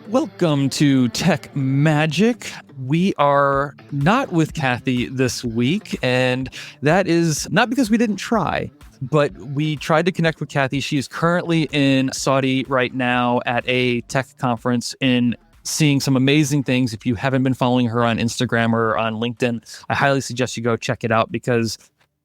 Welcome to Tech Magic. We are not with Cathy this week, and that is not because we didn't try, but we tried to connect with Cathy. She is currently in Saudi right now at a tech conference and seeing some amazing things. If you haven't been following her on Instagram or on LinkedIn, I highly suggest you go check it out because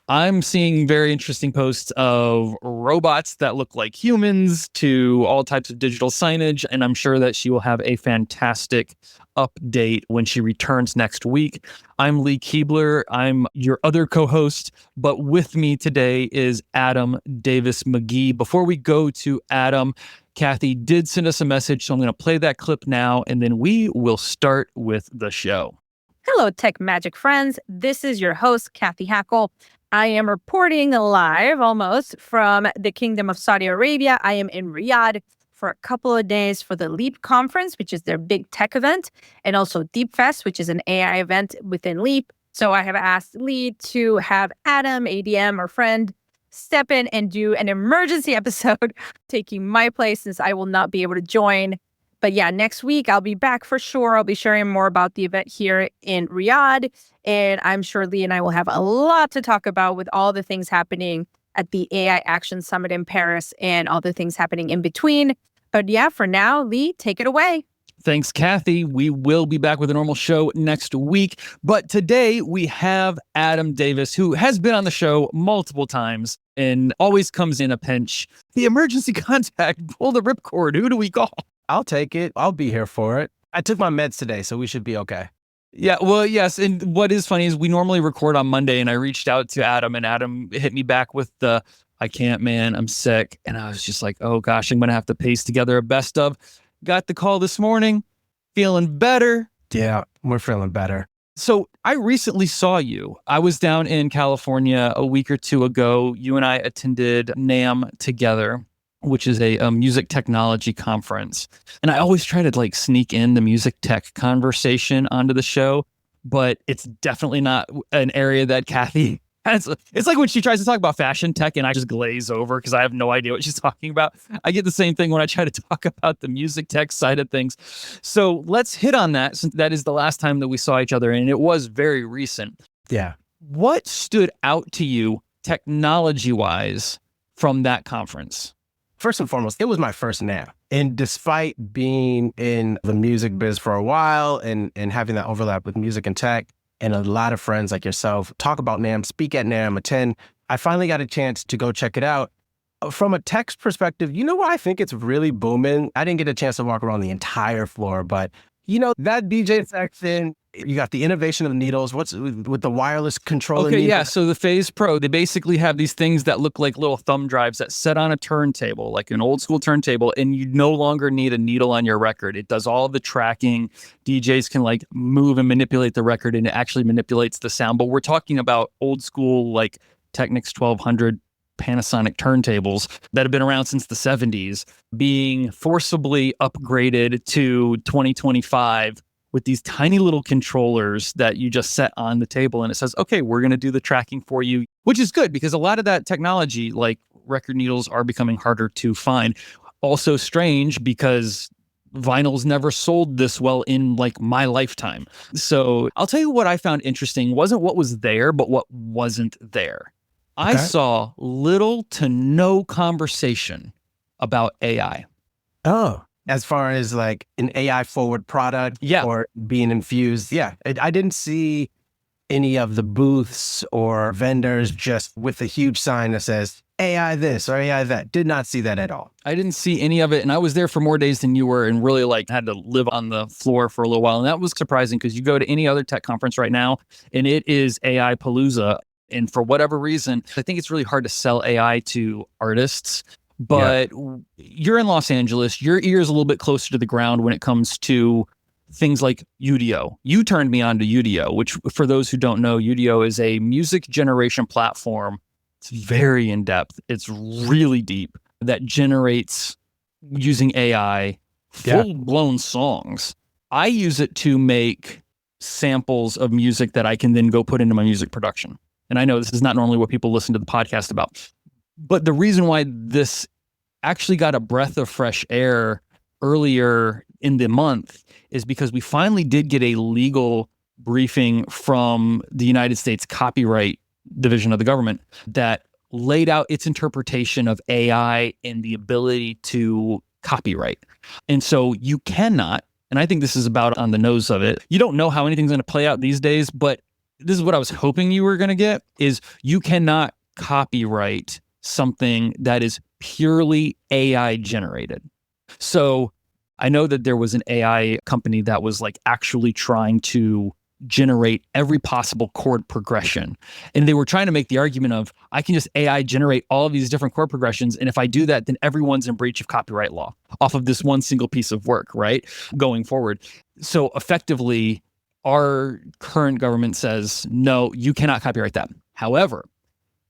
I'm seeing very interesting posts of robots that look like humans to all types of digital signage, and I'm sure that she will have a fantastic update when she returns next week. I'm Lee Kebler. I'm your other co-host, but with me today is Adam Davis-McGee. Before we go to Adam, Cathy did send us a message, so I'm going to play that clip now, and then we will start with the show. Hello, Tech Magic friends. This is your host, Cathy Hackl. I am reporting live almost from the Kingdom of Saudi Arabia. I am in Riyadh for a couple of days for the Leap conference, which is their big tech event, and also Deep Fest, which is an AI event within Leap. So I have asked Lee to have Adam, ADM, our friend, step in and do an emergency episode, taking my place since I will not be able to join. But yeah, next week I'll be back for sure. I'll be sharing more about the event here in Riyadh. And I'm sure Lee and I will have a lot to talk about with all the things happening at the AI Action Summit in Paris and all the things happening in between. But yeah, for now, Lee, take it away. Thanks, Cathy. We will be back with a normal show next week. But today we have Adam Davis, who has been on the show multiple times and always comes in a pinch. The emergency contact, pull the ripcord. Who do we call? I'll take it. I'll be here for it. I took my meds today, so we should be okay. Yeah, well, yes. And what is funny is we normally record on Monday, and I reached out to Adam, and Adam hit me back with the, I can't, man, I'm sick. And I was just like, oh gosh, I'm going to have to paste together a best of. Got the call this morning, feeling better. Yeah, we're feeling better. So I recently saw you. I was down in California a week or two ago. You and I attended NAMM together, which is a music technology conference. And I always try to sneak in the music tech conversation onto the show, but it's definitely not an area that Cathy has. It's like when she tries to talk about fashion tech and I just glaze over because I have no idea what she's talking about. I get the same thing when I try to talk about the music tech side of things. So let's hit on that since that is the last time that we saw each other and it was very recent. Yeah. What stood out to you technology-wise from that conference? First and foremost, it was my first NAMM. And despite being in the music biz for a while and having that overlap with music and tech, and a lot of friends like yourself talk about NAMM, speak at NAMM, attend, I finally got a chance to go check it out. From a tech perspective, you know what I think it's really booming? I didn't get a chance to walk around the entire floor, but that DJ section, you got the innovation of needles. What's with the wireless control? Okay, yeah. So the Phase Pro, they basically have these things that look like little thumb drives that sit on a turntable, like an old school turntable, and you no longer need a needle on your record. It does all of the tracking. DJs can move and manipulate the record, and it actually manipulates the sound. But we're talking about old school Technics 1200 Panasonic turntables that have been around since the 70s being forcibly upgraded to 2025 with these tiny little controllers that you just set on the table and it says, okay, we're going to do the tracking for you, which is good because a lot of that technology, like record needles, are becoming harder to find. Also strange because vinyl's never sold this well in my lifetime. So I'll tell you what I found interesting wasn't what was there, but what wasn't there. Okay. I saw little to no conversation about AI. Oh, as far as an AI forward product or being infused. Yeah, I didn't see any of the booths or vendors just with a huge sign that says AI this or AI that. Did not see that at all. I didn't see any of it. And I was there for more days than you were and really had to live on the floor for a little while. And that was surprising because you go to any other tech conference right now and it is AI Palooza. And for whatever reason, I think it's really hard to sell AI to artists. But you're in Los Angeles, your ear is a little bit closer to the ground when it comes to things like Udio. You turned me on to Udio, which for those who don't know, Udio is a music generation platform. It's very in-depth. It's really deep that generates using AI full-blown songs. I use it to make samples of music that I can then go put into my music production. And I know this is not normally what people listen to the podcast about. But the reason why this actually got a breath of fresh air earlier in the month is because we finally did get a legal briefing from the United States Copyright Division of the government that laid out its interpretation of AI and the ability to copyright. And so you cannot, and I think this is about on the nose of it, you don't know how anything's going to play out these days, but this is what I was hoping you were going to get, is you cannot copyright something that is purely AI generated. So I know that there was an AI company that was like actually trying to generate every possible chord progression. And they were trying to make the argument of, I can just AI generate all of these different chord progressions. And if I do that, then everyone's in breach of copyright law off of this one single piece of work, right? Going forward. So effectively, our current government says, no, you cannot copyright that. However,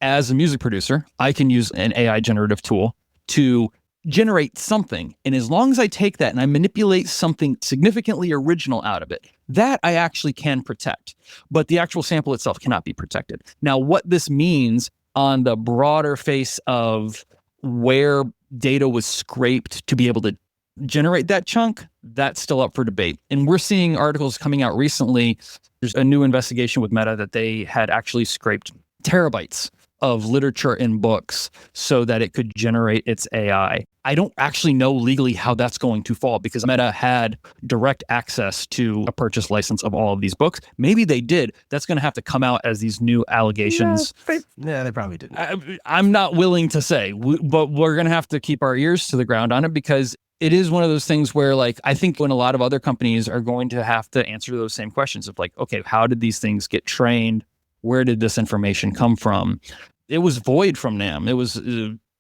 as a music producer, I can use an AI generative tool to generate something. And as long as I take that and I manipulate something significantly original out of it, that I actually can protect. But the actual sample itself cannot be protected. Now, what this means on the broader face of where data was scraped to be able to generate that chunk, that's still up for debate. And we're seeing articles coming out recently. There's a new investigation with Meta that they had actually scraped terabytes of literature and books so that it could generate its AI. I don't actually know legally how that's going to fall because Meta had direct access to a purchase license of all of these books. Maybe they did. That's going to have to come out as these new allegations. Yeah, they probably didn't. I'm not willing to say, but we're going to have to keep our ears to the ground on it because it is one of those things where, like, I think when a lot of other companies are going to have to answer those same questions of like, okay, how did these things get trained? Where did this information come from? It was void from NAM. It was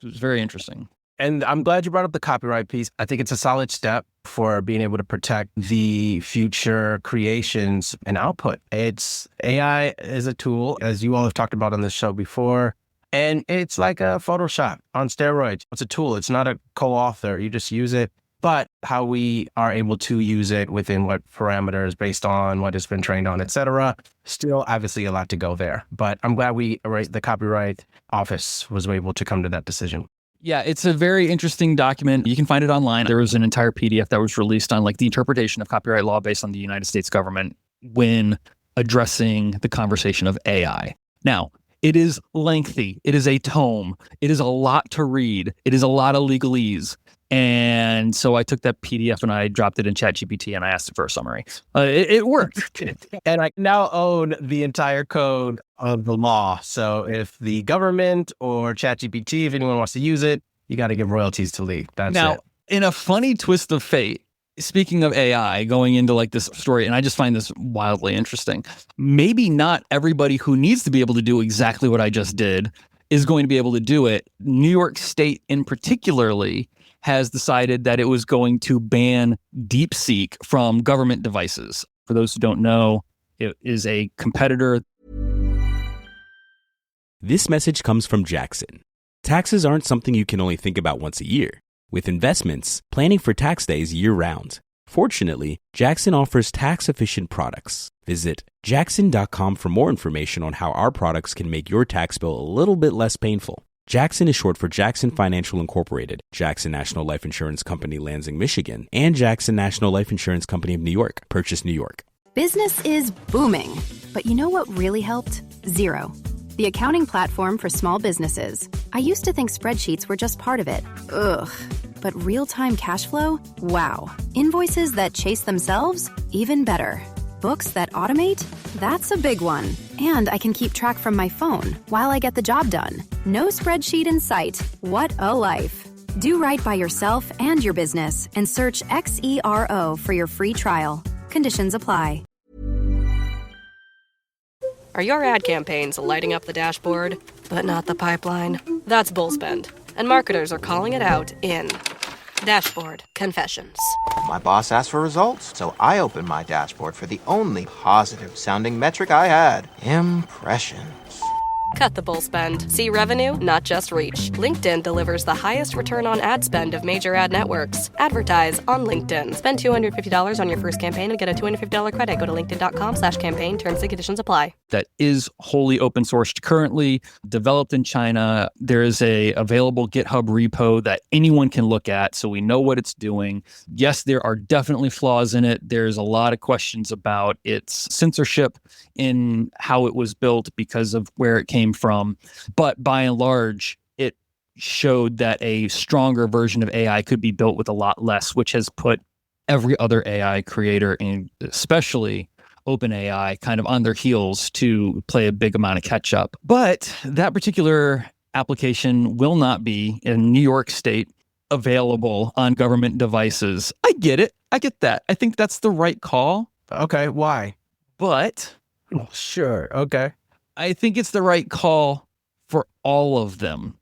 very interesting. And I'm glad you brought up the copyright piece. I think it's a solid step for being able to protect the future creations and output. It's AI is a tool, as you all have talked about on this show before, and it's like a Photoshop on steroids. It's a tool. It's not a co-author. You just use it. But how we are able to use it within what parameters based on what it's been trained on, et cetera, still obviously a lot to go there. But I'm glad the Copyright Office was able to come to that decision. Yeah, it's a very interesting document. You can find it online. There was an entire PDF that was released on like the interpretation of copyright law based on the United States government when addressing the conversation of AI. Now, it is lengthy. It is a tome. It is a lot to read. It is a lot of legalese. And so I took that PDF and I dropped it in ChatGPT and I asked it for a summary. It worked. And I now own the entire code of the law. So if the government or ChatGPT, if anyone wants to use it, you got to give royalties to Lee. That's now, it. In a funny twist of fate, speaking of AI going into like this story, and I just find this wildly interesting, maybe not everybody who needs to be able to do exactly what I just did is going to be able to do it. New York State in particularly has decided that it was going to ban DeepSeek from government devices. For those who don't know, it is a competitor. This message comes from Jackson. Taxes aren't something you can only think about once a year. With investments, planning for tax day is year-round. Fortunately, Jackson offers tax-efficient products. Visit jackson.com for more information on how our products can make your tax bill a little bit less painful. Jackson is short for Jackson Financial Incorporated, Jackson National Life Insurance Company, Lansing, Michigan, and Jackson National Life Insurance Company of New York, Purchase, New York. Business is booming, but you know what really helped? Xero, the accounting platform for small businesses. I used to think spreadsheets were just part of it. Ugh. But real-time cash flow? Wow. Invoices that chase themselves? Even better. Books that automate? That's a big one. And I can keep track from my phone while I get the job done. No spreadsheet in sight. What a life. Do right by yourself and your business and search Xero for your free trial. Conditions apply. Are your ad campaigns lighting up the dashboard, but not the pipeline? That's bullspend, and marketers are calling it out in Dashboard Confessions. My boss asked for results, so I opened my dashboard for the only positive-sounding metric I had: impressions. Cut the bull spend. See revenue, not just reach. LinkedIn delivers the highest return on ad spend of major ad networks. Advertise on LinkedIn. Spend $250 on your first campaign and get a $250 credit. Go to linkedin.com/campaign. Terms and conditions apply. That is wholly open sourced currently, developed in China. There is a available GitHub repo that anyone can look at, so we know what it's doing. Yes, there are definitely flaws in it. There's a lot of questions about its censorship in how it was built because of where it came from. But by and large, it showed that a stronger version of AI could be built with a lot less, which has put every other AI creator, and especially OpenAI, kind of on their heels to play a big amount of catch up. But that particular application will not be in New York State available on government devices. I get it. I get that. I think that's the right call. Okay, why? But Sure, okay. I think it's the right call for all of them.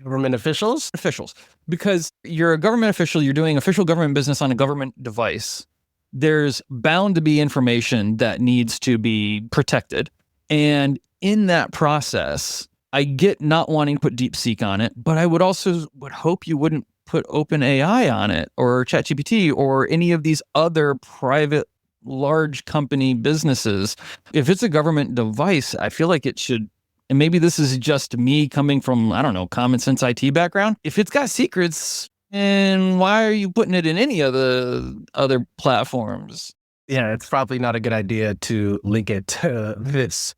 Government officials? Officials. Because you're a government official, you're doing official government business on a government device. There's bound to be information that needs to be protected. And in that process, I get not wanting to put DeepSeek on it, but I would hope you wouldn't put OpenAI on it or ChatGPT or any of these other private large company businesses. If it's a government device, I feel like it should, and maybe this is just me coming from, I don't know, common sense IT background. If it's got secrets, and why are you putting it in any of the other platforms? Yeah, it's probably not a good idea to link it to this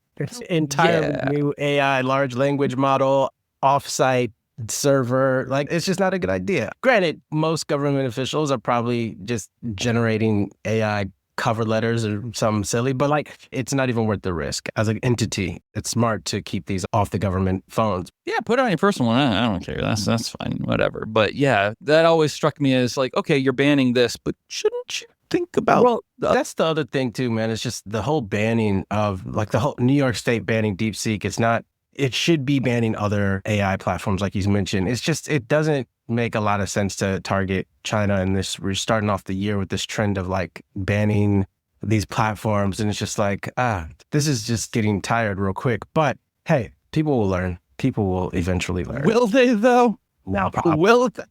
entirely new AI large language model, offsite server. Like, it's just not a good idea. Granted, most government officials are probably just generating AI cover letters or something silly, but like, it's not even worth the risk. As an entity, it's smart to keep these off the government phones. Yeah, put it on your personal one. I don't care. That's fine, whatever. But yeah, that always struck me as like, okay, you're banning this, but shouldn't you think about? Well, that's the other thing too, man. It's just the whole banning of, like, the whole New York State banning DeepSeek. It's not. It should be banning other AI platforms, like you mentioned. It's just, it doesn't make a lot of sense to target China. And this, we're starting off the year with this trend of like banning these platforms. And it's just like, this is just getting tired real quick. But hey, people will learn. People will eventually learn. Will they though? No, Will they?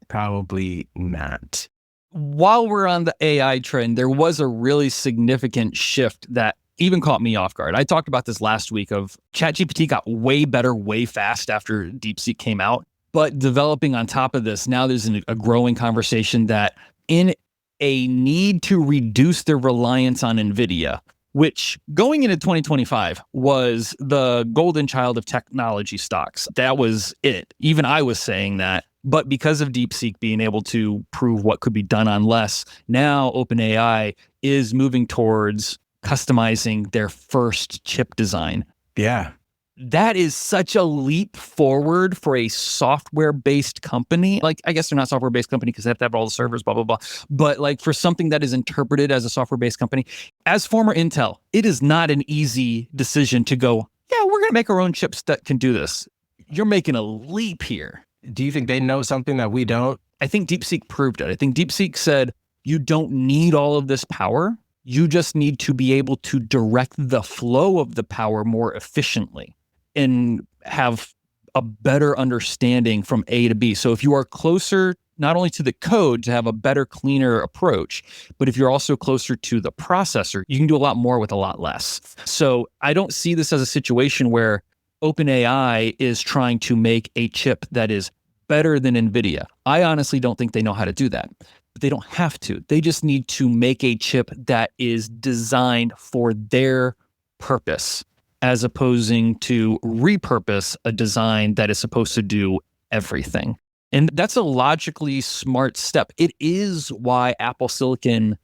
Probably not. While we're on the AI trend, there was a really significant shift that even caught me off guard. I talked about this last week of ChatGPT got way better, way fast after DeepSeek came out. But developing on top of this, now there's a growing conversation that in a need to reduce their reliance on NVIDIA, which going into 2025 was the golden child of technology stocks. That was it. Even I was saying that. But because of DeepSeek being able to prove what could be done on less, now OpenAI is moving towards customizing their first chip design. Yeah. That is such a leap forward for a software-based company. Like, I guess they're not a software-based company because they have to have all the servers, blah, blah, blah. But like, for something that is interpreted as a software-based company, as former Intel, it is not an easy decision to go, yeah, we're going to make our own chips that can do this. You're making a leap here. Do you think they know something that we don't? I think DeepSeek proved it. I think DeepSeek said, you don't need all of this power. You just need to be able to direct the flow of the power more efficiently and have a better understanding from A to B. So if you are closer not only to the code to have a better, cleaner approach, but if you're also closer to the processor, you can do a lot more with a lot less. So I don't see this as a situation where OpenAI is trying to make a chip that is better than NVIDIA. I honestly don't think they know how to do that. But they don't have to. They just need to make a chip that is designed for their purpose, as opposing to repurpose a design that is supposed to do everything. And that's a logically smart step. It is why Apple Silicon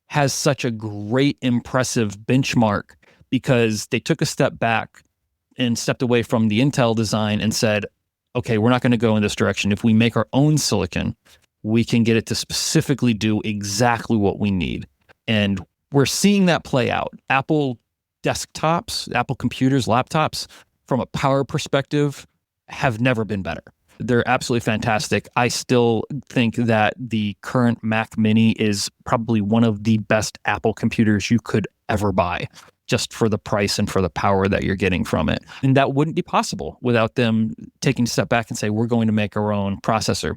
has such a great, impressive benchmark, because they took a step back and stepped away from the Intel design and said, okay, we're not going to go in this direction. If we make our own silicon, we can get it to specifically do exactly what we need. And we're seeing that play out. Apple desktops, Apple computers, laptops, from a power perspective, have never been better. They're absolutely fantastic. I still think that the current Mac Mini is probably one of the best Apple computers you could ever buy. just for the price and for the power that you're getting from it. And that wouldn't be possible without them taking a step back and say, we're going to make our own processor.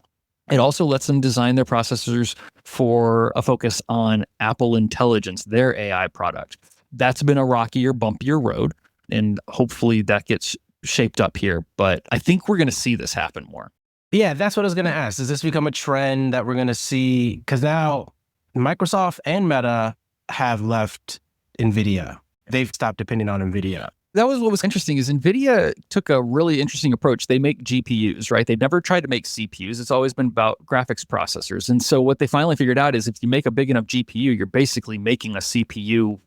It also lets them design their processors for a focus on Apple Intelligence, their AI product. That's been a rockier, bumpier road, and hopefully that gets shaped up here. But I think we're going to see this happen more. Yeah, that's what I was going to ask. Does this become a trend that we're going to see? Because now Microsoft and Meta have left NVIDIA. They've stopped depending on NVIDIA. That was what was interesting is NVIDIA took a really interesting approach. They make GPUs, right? They've never tried to make CPUs. It's always been about graphics processors. And so what they finally figured out is if you make a big enough GPU, you're basically making a CPU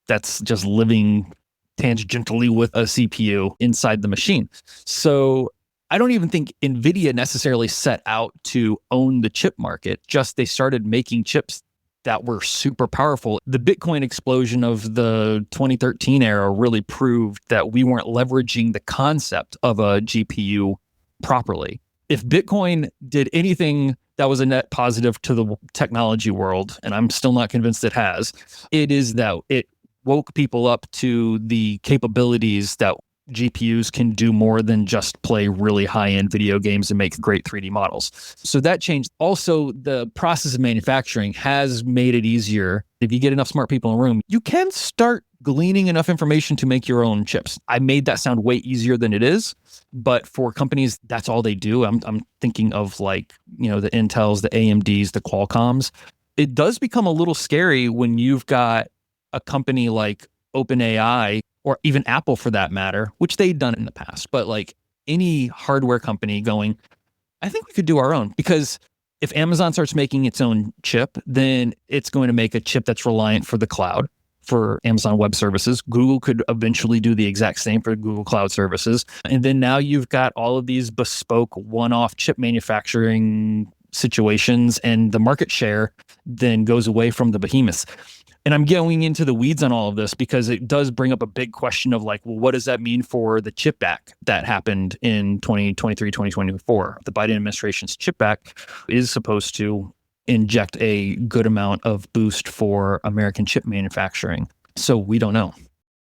that's just living tangentially with a CPU inside the machine. So I don't even think NVIDIA necessarily set out to own the chip market, just they started making chips that were super powerful. The Bitcoin explosion of the 2013 era really proved that we weren't leveraging the concept of a GPU properly. If Bitcoin did anything that was a net positive to the technology world, and I'm still not convinced it has, it is that it woke people up to the capabilities that GPUs can do more than just play really high-end video games and make great 3D models. So that changed. Also, the process of manufacturing has made it easier. If you get enough smart people in a room, you can start gleaning enough information to make your own chips. I made that sound way easier than it is, but for companies, that's all they do. I'm thinking of the Intels, the AMDs, the Qualcomms. It does become a little scary when you've got a company like OpenAI, or even Apple for that matter, which they'd done in the past, but like any hardware company going, I think we could do our own. Because if Amazon starts making its own chip, then it's going to make a chip that's reliant for the cloud, for Amazon Web Services. Google could eventually do the exact same for Google Cloud Services. And then now you've got all of these bespoke one-off chip manufacturing situations, and the market share then goes away from the behemoths. And I'm going into the weeds on all of this because it does bring up a big question of what does that mean for the chip back that happened in 2023, 2024? The Biden administration's chip back is supposed to inject a good amount of boost for American chip manufacturing. So we don't know.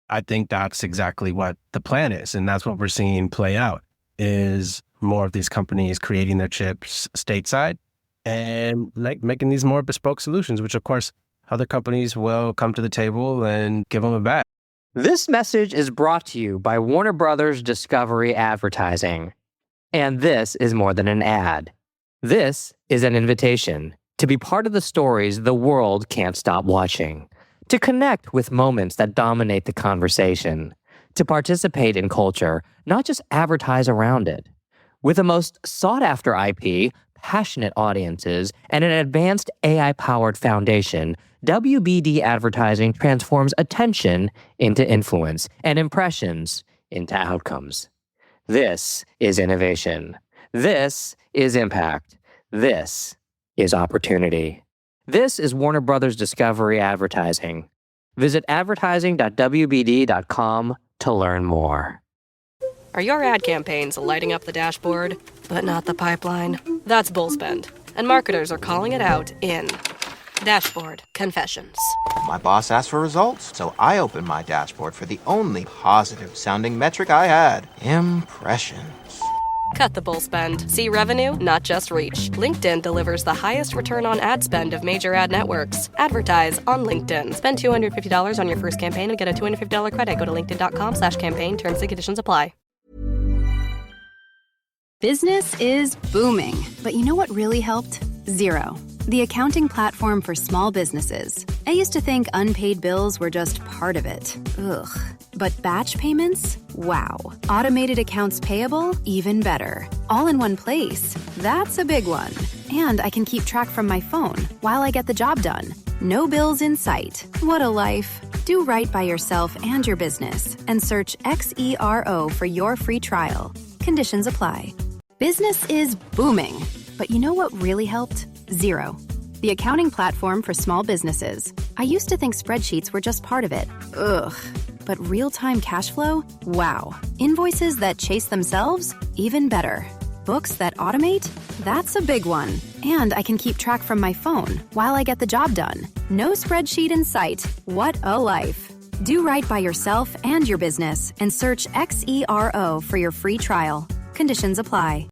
I think that's exactly what the plan is. And that's what we're seeing play out, is more of these companies creating their chips stateside and making these more bespoke solutions, which of course other companies will come to the table and give them a bat. This message is brought to you by Warner Brothers Discovery Advertising. And this is more than an ad. This is an invitation to be part of the stories the world can't stop watching, to connect with moments that dominate the conversation, to participate in culture, not just advertise around it. With the most sought-after IP, passionate audiences, and an advanced AI-powered foundation, WBD Advertising transforms attention into influence and impressions into outcomes. This is innovation. This is impact. This is opportunity. This is Warner Brothers Discovery Advertising. Visit advertising.wbd.com to learn more. Are your ad campaigns lighting up the dashboard, but not the pipeline? That's bullspend, and marketers are calling it out in Dashboard Confessions. My boss asked for results, so I opened my dashboard for the only positive-sounding metric I had: impressions. Cut the bullspend. See revenue, not just reach. LinkedIn delivers the highest return on ad spend of major ad networks. Advertise on LinkedIn. Spend $250 on your first campaign and get a $250 credit. Go to linkedin.com/campaign. Terms and conditions apply. Business is booming, but you know what really helped? Xero, the accounting platform for small businesses. I used to think unpaid bills were just part of it. Ugh. But batch payments? Wow. Automated accounts payable? Even better. All in one place. That's a big one. And I can keep track from my phone while I get the job done. No bills in sight. What a life. Do right by yourself and your business and search Xero for your free trial. Conditions apply. Business is booming, but you know what really helped? Xero, the accounting platform for small businesses. I used to think spreadsheets were just part of it. Ugh. But real-time cash flow? Wow. Invoices that chase themselves? Even better. Books that automate? That's a big one. And I can keep track from my phone while I get the job done. No spreadsheet in sight. What a life. Do right by yourself and your business and search XERO for your free trial. Conditions apply.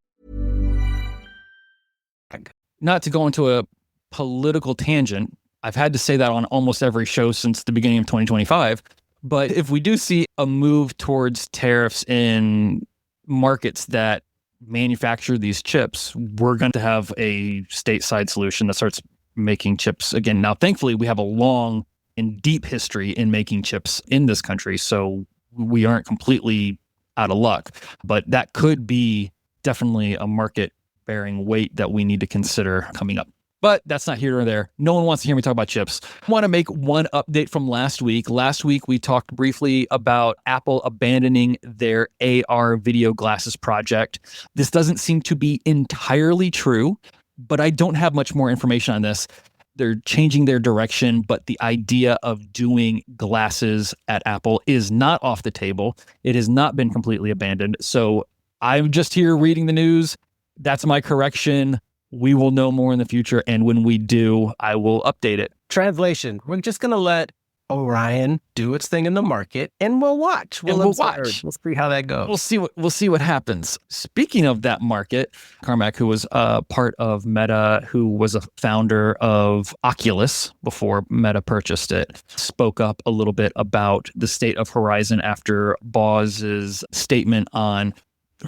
Not to go into a political tangent, I've had to say that on almost every show since the beginning of 2025. But if we do see a move towards tariffs in markets that manufacture these chips, we're going to have a stateside solution that starts making chips again. Now, thankfully, we have a long and deep history in making chips in this country, so we aren't completely out of luck. But that could be definitely a market bearing weight that we need to consider coming up. But that's not here or there. No one wants to hear me talk about chips. I want to make one update from last week. Last week, we talked briefly about Apple abandoning their AR video glasses project. This doesn't seem to be entirely true, but I don't have much more information on this. They're changing their direction, but the idea of doing glasses at Apple is not off the table. It has not been completely abandoned. So I'm just here reading the news. That's my correction. We will know more in the future, and when we do, I will update it. Translation, we're just going to let Orion do its thing in the market, and we'll watch. We'll watch. We'll see how that goes. We'll see what happens. Speaking of that market, Carmack, who was a part of Meta, who was a founder of Oculus before Meta purchased it, spoke up a little bit about the state of Horizon after Boz's statement on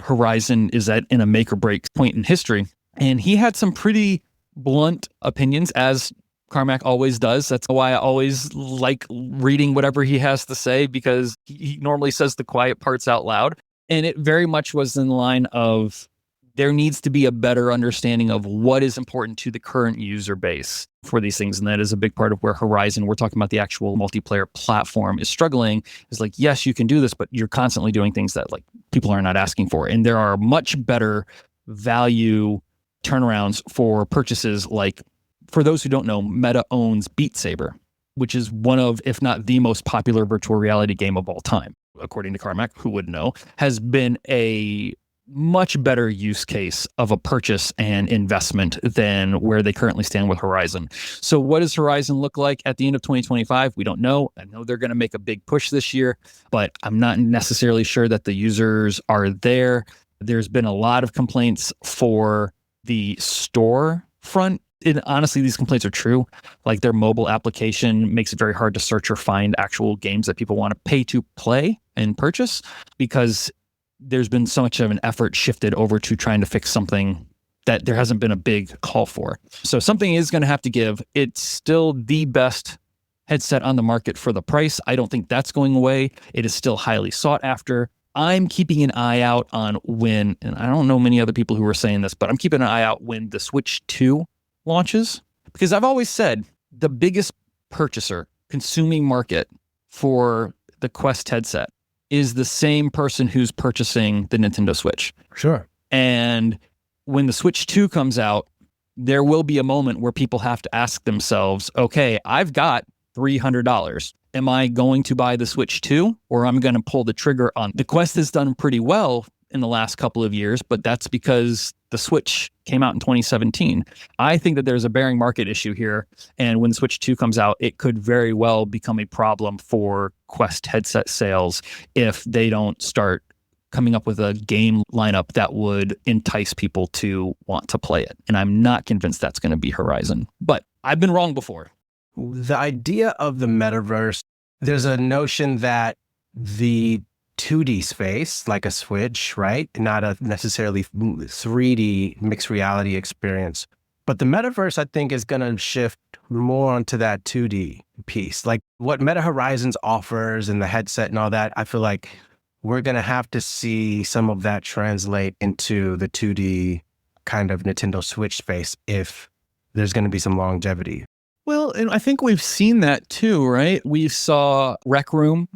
Horizon is in a make or break point in history. And he had some pretty blunt opinions, as Carmack always does. That's why I always like reading whatever he has to say, because he normally says the quiet parts out loud. And it very much was in the line of there needs to be a better understanding of what is important to the current user base for these things. And that is a big part of where Horizon, we're talking about the actual multiplayer platform, is struggling. Is like, yes, you can do this, but you're constantly doing things that like people are not asking for. And there are much better value turnarounds for purchases. Like, for those who don't know, Meta owns Beat Saber, which is one of, if not the most popular virtual reality game of all time, according to Carmack, who would know, has been a much better use case of a purchase and investment than where they currently stand with Horizon. So what does Horizon look like at the end of 2025? We don't know. I know they're going to make a big push this year, but I'm not necessarily sure that the users are there. There's been a lot of complaints for the store front. And honestly, these complaints are true. Like, their mobile application makes it very hard to search or find actual games that people want to pay to play and purchase, because there's been so much of an effort shifted over to trying to fix something that there hasn't been a big call for. So something is going to have to give. It's still the best headset on the market for the price. I don't think that's going away. It is still highly sought after. I'm keeping an eye out on when, and I don't know many other people who are saying this, but I'm keeping an eye out when the Switch 2 launches, because I've always said the biggest purchaser, consuming market for the Quest headset is the same person who's purchasing the Nintendo Switch. Sure. And when the Switch 2 comes out, there will be a moment where people have to ask themselves, okay, I've got $300. Am I going to buy the Switch 2, or I'm going to pull the trigger on the Quest? Has done pretty well in the last couple of years, but that's because the Switch came out in 2017. I think that there's a bearing market issue here, and when the Switch 2 comes out, it could very well become a problem for Quest headset sales if they don't start coming up with a game lineup that would entice people to want to play it. And I'm not convinced that's going to be Horizon, but I've been wrong before. The idea of the metaverse, there's a notion that the 2D space, like a Switch, right? Not a necessarily 3D mixed reality experience. But the metaverse, I think, is going to shift more onto that 2D piece. Like what Meta Horizons offers and the headset and all that, I feel like we're going to have to see some of that translate into the 2D kind of Nintendo Switch space if there's going to be some longevity. Well, and I think we've seen that too, right? We saw Rec Room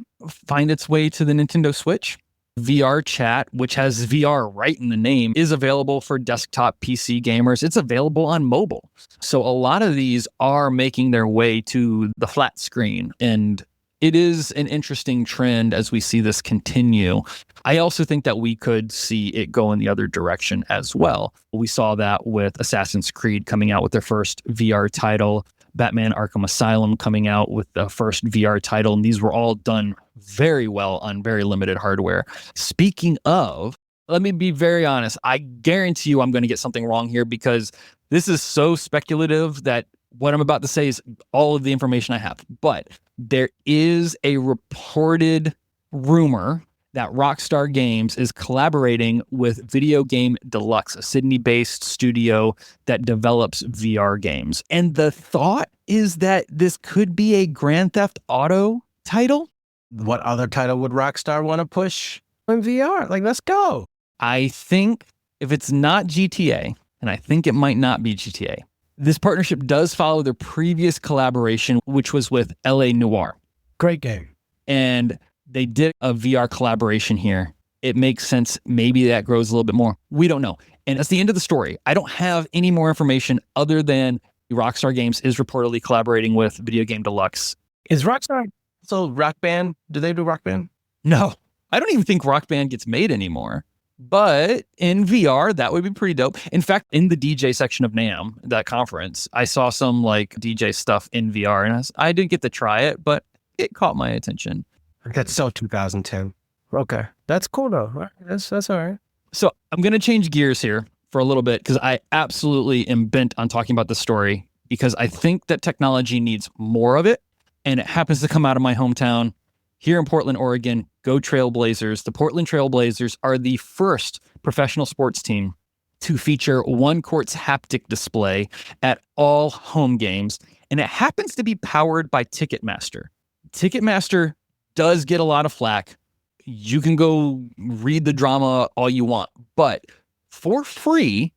find its way to the Nintendo Switch. VR Chat, which has VR right in the name, is available for desktop PC gamers. It's available on mobile. So a lot of these are making their way to the flat screen. And it is an interesting trend as we see this continue. I also think that we could see it go in the other direction as well. We saw that with Assassin's Creed coming out with their first VR title. Batman Arkham Asylum coming out with the first VR title. And these were all done very well on very limited hardware. Speaking of, let me be very honest. I guarantee you I'm going to get something wrong here because this is so speculative that what I'm about to say is all of the information I have. But there is a reported rumor that Rockstar Games is collaborating with Video Game Deluxe, a Sydney-based studio that develops VR games. And the thought is that this could be a Grand Theft Auto title. What other title would Rockstar want to push in VR? Like, let's go. I think if it's not GTA, and I think it might not be GTA, this partnership does follow their previous collaboration, which was with LA Noire. Great game. And they did a VR collaboration here. It makes sense. Maybe that grows a little bit more. We don't know. And that's the end of the story. I don't have any more information other than Rockstar Games is reportedly collaborating with Video Game Deluxe. Is Rockstar also Rock Band? Do they do Rock Band? No, I don't even think Rock Band gets made anymore. But in VR, that would be pretty dope. In fact, in the DJ section of NAMM, that conference, I saw some like DJ stuff in VR, and I didn't get to try it, but it caught my attention. That's so 2010. Okay. That's cool though. That's all right. So I'm going to change gears here for a little bit because I absolutely am bent on talking about the story because I think that technology needs more of it. And it happens to come out of my hometown here in Portland, Oregon. Go Trailblazers. The Portland Trailblazers are the first professional sports team to feature one court's haptic display at all home games. And it happens to be powered by Ticketmaster. Ticketmaster does get a lot of flack. You can go read the drama all you want, but for free,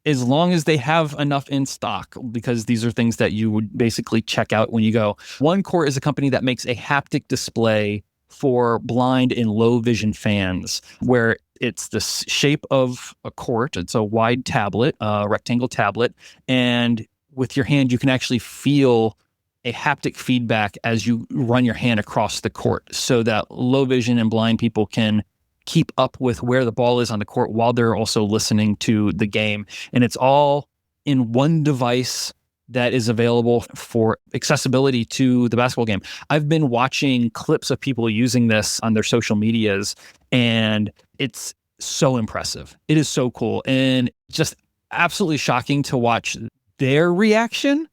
as long as they have enough in stock, because these are things that you would basically check out when you go. One Court is a company that makes a haptic display for blind and low vision fans, where it's the shape of a court. It's a wide tablet, a rectangle tablet, and with your hand, you can actually feel a haptic feedback as you run your hand across the court so that low vision and blind people can keep up with where the ball is on the court while they're also listening to the game. And it's all in one device that is available for accessibility to the basketball game. I've been watching clips of people using this on their social medias, and it's so impressive. It is so cool and just absolutely shocking to watch their reaction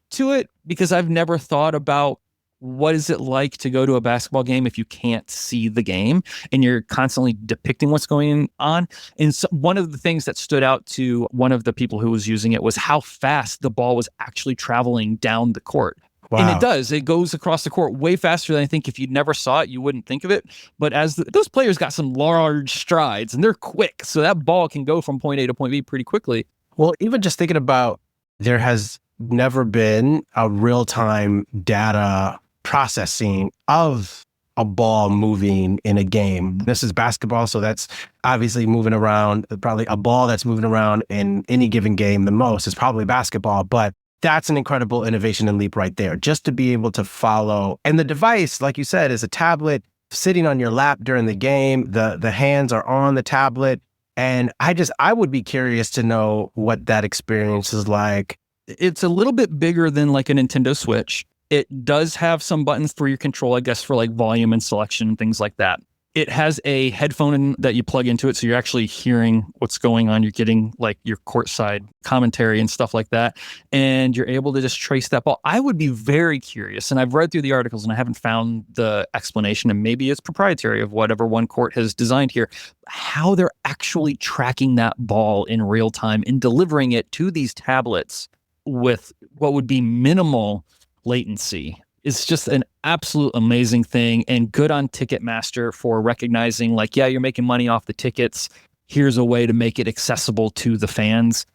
to it, because I've never thought about what is it like to go to a basketball game if you can't see the game and you're constantly depicting what's going on. And so one of the things that stood out to one of the people who was using it was how fast the ball was actually traveling down the court. Wow. And it does. It goes across the court way faster than I think if you never saw it, you wouldn't think of it. But as those players got some large strides and they're quick, so that ball can go from point A to point B pretty quickly. Well, even just thinking about, there has never been a real-time data processing of a ball moving in a game. This is basketball, so that's obviously moving around. Probably a ball that's moving around in any given game the most is probably basketball, but that's an incredible innovation and leap right there, just to be able to follow. And the device, like you said, is a tablet sitting on your lap during the game. The hands are on the tablet. And I would be curious to know what that experience is like. It's a little bit bigger than like a Nintendo Switch. It does have some buttons for your control, I guess, for like volume and selection and things like that. It has a headphone that you plug into it, so you're actually hearing what's going on. You're getting like your courtside commentary and stuff like that, and you're able to just trace that ball. I would be very curious, and I've read through the articles and I haven't found the explanation, and maybe it's proprietary of whatever One Court has designed here, how they're actually tracking that ball in real time and delivering it to these tablets with what would be minimal latency. It's just an absolute amazing thing, and good on Ticketmaster for recognizing like, yeah, you're making money off the tickets. Here's a way to make it accessible to the fans.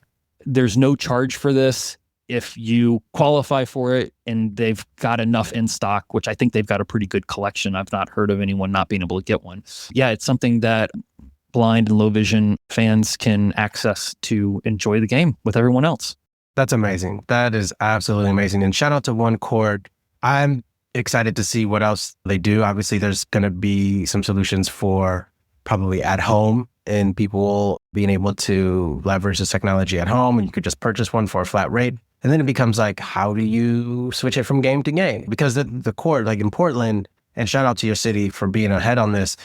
There's no charge for this if you qualify for it and they've got enough in stock, which I think they've got a pretty good collection. I've not heard of anyone not being able to get one. Yeah, it's something that blind and low vision fans can access to enjoy the game with everyone else. That's amazing. That is absolutely amazing. And shout out to One Court. I'm excited to see what else they do. Obviously, there's going to be some solutions for probably at home and people being able to leverage this technology at home. And you could just purchase one for a flat rate. And then it becomes like, how do you switch it from game to game? Because the court, like in Portland, and shout out to your city for being ahead on this,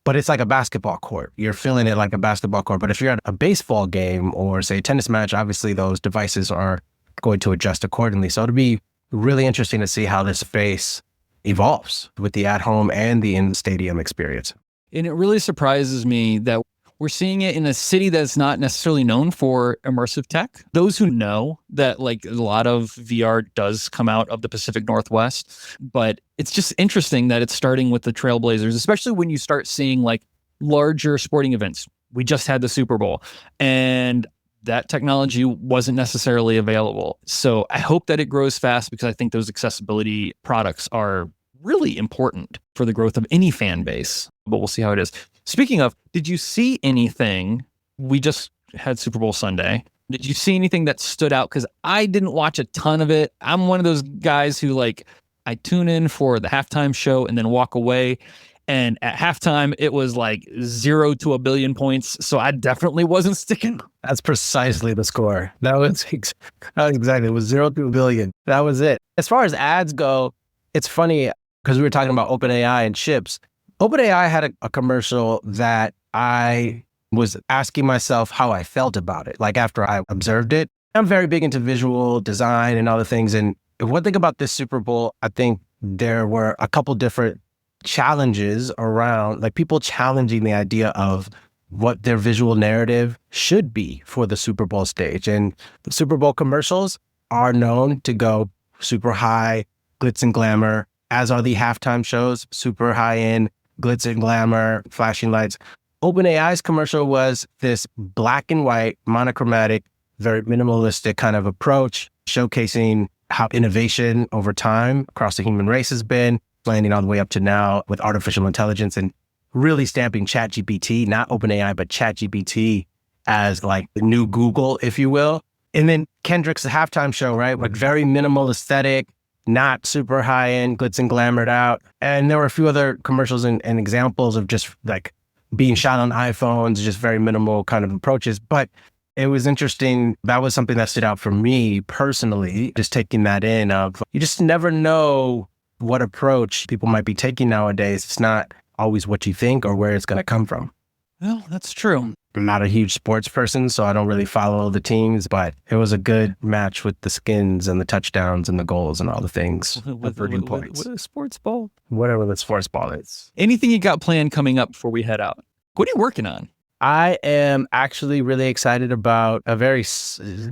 but it's like a basketball court. You're feeling it like a basketball court. But if you're at a baseball game or say a tennis match, obviously those devices are going to adjust accordingly. So it'll be really interesting to see how this space evolves with the at-home and the in-stadium experience. And it really surprises me that we're seeing it in a city that's not necessarily known for immersive tech. Those who know that like a lot of VR does come out of the Pacific Northwest, but it's just interesting that it's starting with the trailblazers, especially when you start seeing like larger sporting events. We just had the Super Bowl and that technology wasn't necessarily available. So I hope that it grows fast because I think those accessibility products are really important for the growth of any fan base, but we'll see how it is. Speaking of, did you see anything? We just had Super Bowl Sunday. Did you see anything that stood out? Because I didn't watch a ton of it. I'm one of those guys who like, I tune in for the halftime show and then walk away. And at halftime, it was like 0 to 1 billion points. So I definitely wasn't sticking. That's precisely the score. That was exactly. It was 0 to 1 billion. That was it. As far as ads go, it's funny because we were talking about OpenAI and chips. OpenAI had a commercial that I was asking myself how I felt about it, like after I observed it. I'm very big into visual design and other things. And one thing about this Super Bowl, I think there were a couple different challenges around, like people challenging the idea of what their visual narrative should be for the Super Bowl stage. And the Super Bowl commercials are known to go super high, glitz and glamour, as are the halftime shows, super high end, glitz and glamour, flashing lights. OpenAI's commercial was this black and white, monochromatic, very minimalistic kind of approach, showcasing how innovation over time across the human race has been, landing all the way up to now with artificial intelligence and really stamping ChatGPT, not OpenAI, but ChatGPT as like the new Google, if you will. And then Kendrick's halftime show, right? Like very minimal aesthetic, not super high end, glitz and glamored out. And there were a few other commercials and examples of just like being shot on iPhones, just very minimal kind of approaches. But it was interesting. That was something that stood out for me personally, just taking that in of you just never know what approach people might be taking nowadays. It's not always what you think or where it's going to come from. Well, that's true. I'm not a huge sports person, so I don't really follow the teams, but it was a good match with the skins and the touchdowns and the goals and all the things. With a sports ball. Whatever the sports ball is. Anything you got planned coming up before we head out? What are you working on? I am actually really excited about a very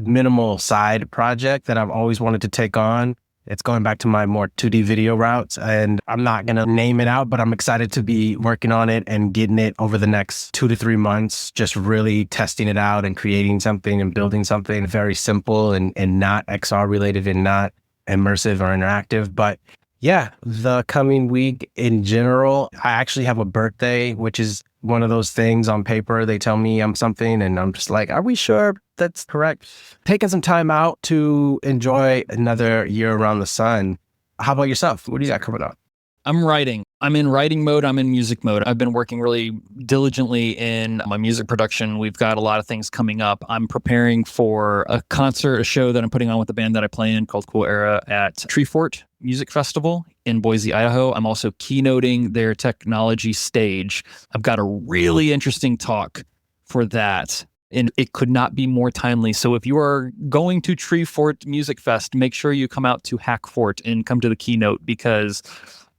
minimal side project that I've always wanted to take on. It's going back to my more 2D video routes, and I'm not going to name it out, but I'm excited to be working on it and getting it over the next 2 to 3 months, just really testing it out and creating something and building something very simple and not XR related and not immersive or interactive. But yeah, the coming week in general, I actually have a birthday, which is one of those things on paper. They tell me I'm something and I'm just like, are we sure that's correct? Taking some time out to enjoy another year around the sun. How about yourself? What do you got coming up? I'm writing. I'm in writing mode. I'm in music mode. I've been working really diligently in my music production. We've got a lot of things coming up. I'm preparing for a concert, a show that I'm putting on with the band that I play in called Cool Era at Treefort Music Festival in Boise, Idaho. I'm also keynoting their technology stage. I've got a really interesting talk for that, and it could not be more timely. So if you are going to Treefort Music Fest, make sure you come out to Hackfort and come to the keynote, because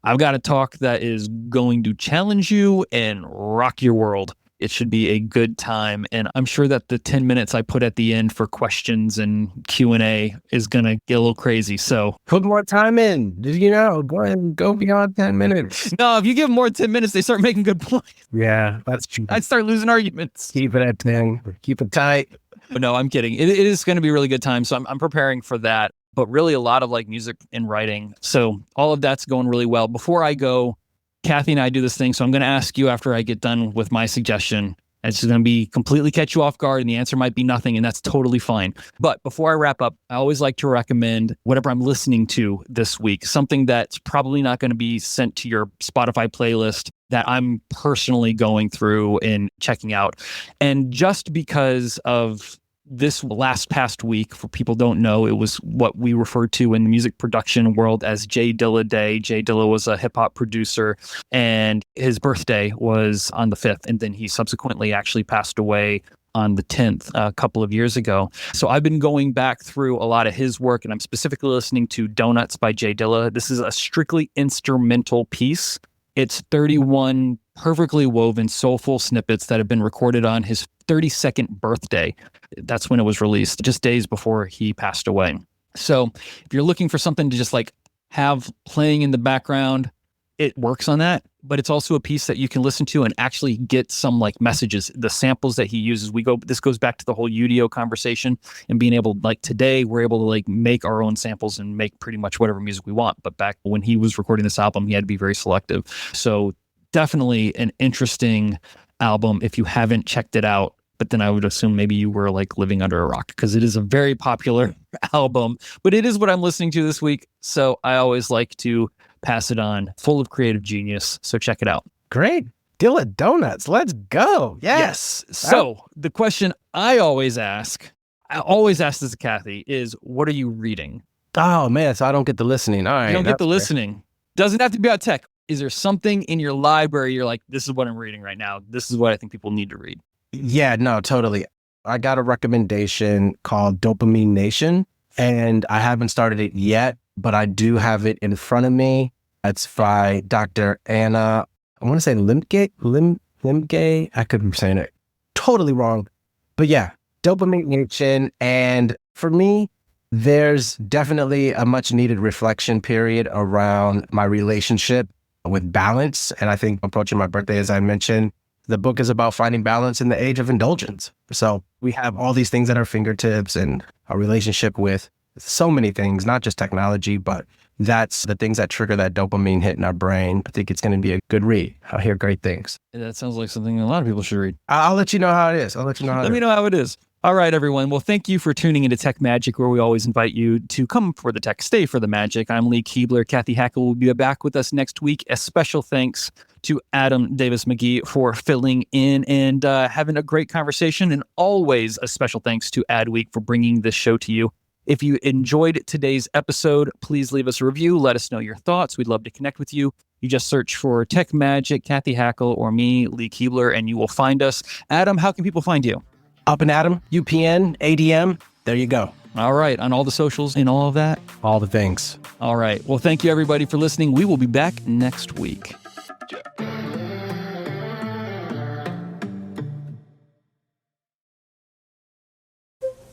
I've got a talk that is going to challenge you and rock your world. It should be a good time. And I'm sure that the 10 minutes I put at the end for questions and Q&A is going to get a little crazy. So put more time in. Did you know? Go ahead and go beyond 10 minutes. No, if you give them more 10 minutes, they start making good points. Yeah, that's true. I'd start losing arguments. Keep it at 10. Keep it tight. But no, I'm kidding. It is going to be a really good time. So I'm preparing for that. But really a lot of like music and writing. So all of that's going really well. Before I go, Cathy and I do this thing. So I'm going to ask you after I get done with my suggestion. It's going to be completely catch you off guard, and the answer might be nothing, and that's totally fine. But before I wrap up, I always like to recommend whatever I'm listening to this week, something that's probably not going to be sent to your Spotify playlist that I'm personally going through and checking out. And just because of this past week, for people who don't know, it was what we refer to in the music production world as J Dilla Day. J Dilla was a hip hop producer, and his birthday was on the 5th. And then he subsequently actually passed away on the 10th a couple of years ago. So I've been going back through a lot of his work, and I'm specifically listening to Donuts by J Dilla. This is a strictly instrumental piece. It's 31 perfectly woven, soulful snippets that have been recorded on his 32nd birthday. That's when it was released, just days before he passed away. So if you're looking for something to just like have playing in the background, it works on that. But it's also a piece that you can listen to and actually get some like messages. The samples that he uses, this goes back to the whole UDO conversation and being able, like today, we're able to like make our own samples and make pretty much whatever music we want. But back when he was recording this album, he had to be very selective. So definitely an interesting album if you haven't checked it out. But then I would assume maybe you were like living under a rock, because it is a very popular album. But it is what I'm listening to this week. So I always like to pass it on, full of creative genius. So check it out. Great. Dilla Donuts. Let's go. Yes. So the question I always ask this to Cathy, is what are you reading? Oh, man. So I don't get the listening. All right. You don't get the listening. Doesn't have to be about tech. Is there something in your library you're like, this is what I'm reading right now. This is what I think people need to read. Yeah, no, totally. I got a recommendation called Dopamine Nation, and I haven't started it yet, but I do have it in front of me. It's by Dr. Anna, I want to say Limgay. I could be saying it totally wrong. But yeah, Dopamine Nation. And for me, there's definitely a much needed reflection period around my relationship with balance. And I think approaching my birthday, as I mentioned, the book is about finding balance in the age of indulgence. So we have all these things at our fingertips and our relationship with so many things, not just technology, but that's the things that trigger that dopamine hit in our brain. I think it's going to be a good read. I hear great things. That sounds like something a lot of people should read. I'll let you know how it is. Let me know how it is. All right, everyone. Well, thank you for tuning into Tech Magic, where we always invite you to come for the tech, stay for the magic. I'm Lee Kebler. Cathy Hackl will be back with us next week. A special thanks to Adam Davis-McGee for filling in and having a great conversation. And always a special thanks to Adweek for bringing this show to you. If you enjoyed today's episode, please leave us a review. Let us know your thoughts. We'd love to connect with you. You just search for Tech Magic, Cathy Hackl, or me, Lee Kebler, and you will find us. Adam, how can people find you? Up and Adam, UPN, ADM. There you go. All right. On all the socials and all of that? All the things. All right. Well, thank you, everybody, for listening. We will be back next week.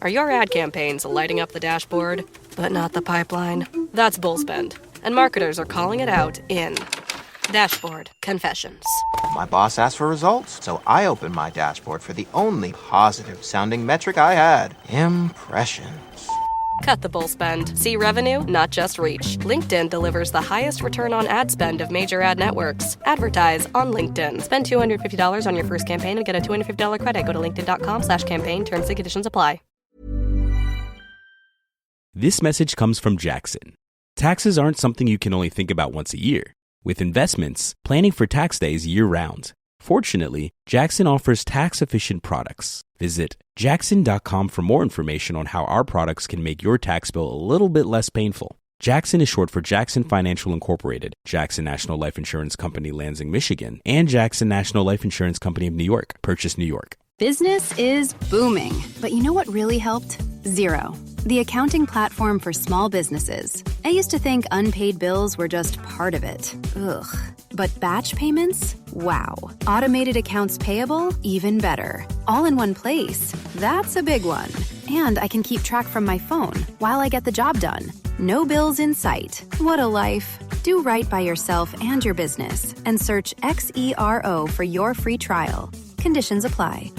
Are your ad campaigns lighting up the dashboard, but not the pipeline? That's bullspend, and marketers are calling it out in Dashboard Confessions. My boss asked for results, so I opened my dashboard for the only positive-sounding metric I had: impressions. Cut the bull spend. See revenue, not just reach. LinkedIn delivers the highest return on ad spend of major ad networks. Advertise on LinkedIn. Spend $250 on your first campaign and get a $250 credit. Go to linkedin.com/campaign. Terms and conditions apply. This message comes from Jackson. Taxes aren't something you can only think about once a year. With investments, planning for tax day is year-round. Fortunately, Jackson offers tax-efficient products. Visit jackson.com for more information on how our products can make your tax bill a little bit less painful. Jackson is short for Jackson Financial Incorporated, Jackson National Life Insurance Company, Lansing, Michigan, and Jackson National Life Insurance Company of New York, Purchase, New York. Business is booming, but you know what really helped? Xero, the accounting platform for small businesses. I used to think unpaid bills were just part of it. Ugh. But batch payments? Wow. Automated accounts payable? Even better. All in one place. That's a big one. And I can keep track from my phone while I get the job done. No bills in sight. What a life. Do right by yourself and your business and search Xero for your free trial. Conditions apply.